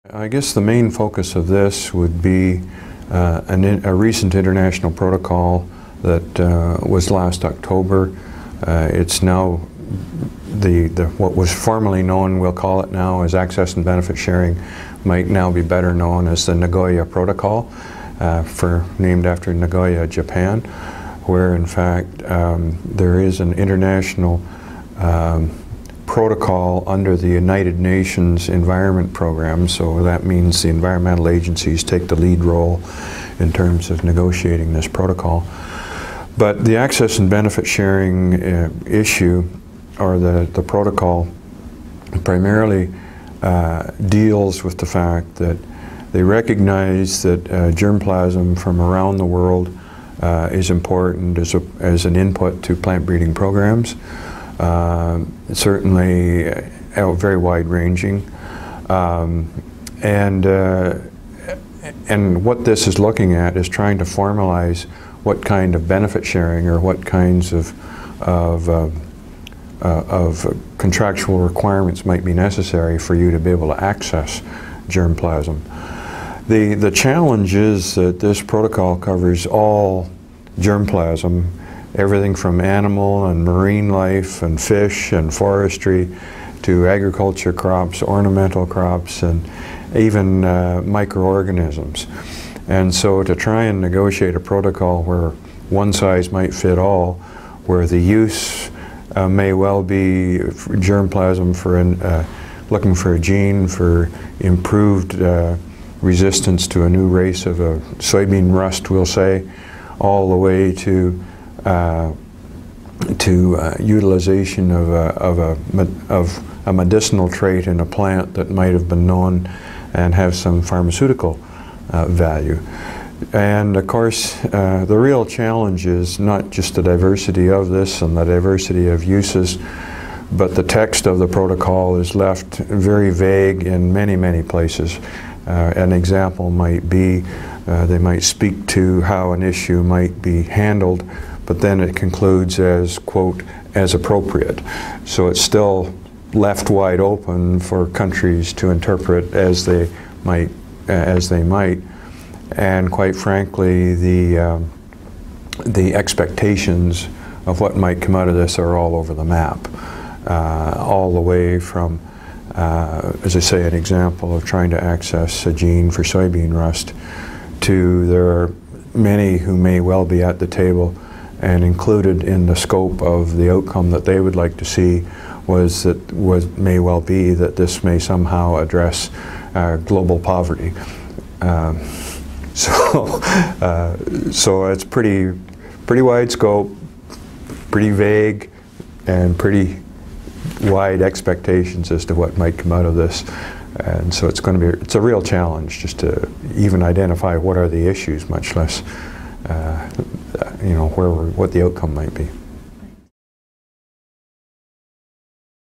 I guess the main focus of this would be a recent international protocol that was last October. It's now what was formerly known, we'll call it now, as access and benefit sharing, might now be better known as the Nagoya Protocol, named after Nagoya, Japan, where in fact there is an international protocol under the United Nations Environment Program, so that means the environmental agencies take the lead role in terms of negotiating this protocol. But the access and benefit sharing issue, or the protocol, primarily deals with the fact that they recognize that germplasm from around the world is important as an input to plant breeding programs. Certainly very wide-ranging, and what this is looking at is trying to formalize what kind of benefit sharing or what kinds of contractual requirements might be necessary for you to be able to access germplasm. The challenge is that this protocol covers all germplasm, everything from animal and marine life and fish and forestry to agriculture crops, ornamental crops, and even microorganisms. And so to try and negotiate a protocol where one size might fit all, where the use may well be germplasm for looking for a gene for improved resistance to a new race of a soybean rust, we'll say, all the way to utilization of a medicinal trait in a plant that might have been known and have some pharmaceutical value. And of course, the real challenge is not just the diversity of this and the diversity of uses, but the text of the protocol is left very vague in many, many places. An example might be they might speak to how an issue might be handled, but then it concludes as, quote, as appropriate. So it's still left wide open for countries to interpret as they might. And quite frankly, the expectations of what might come out of this are all over the map. All the way from, as I say, an example of trying to access a gene for soybean rust, to there are many who may well be at the table and included in the scope of the outcome that they would like to see may well be that this may somehow address global poverty. So it's pretty wide scope, pretty vague, and pretty wide expectations as to what might come out of this. And so it's a real challenge just to even identify what are the issues, much less what the outcome might be.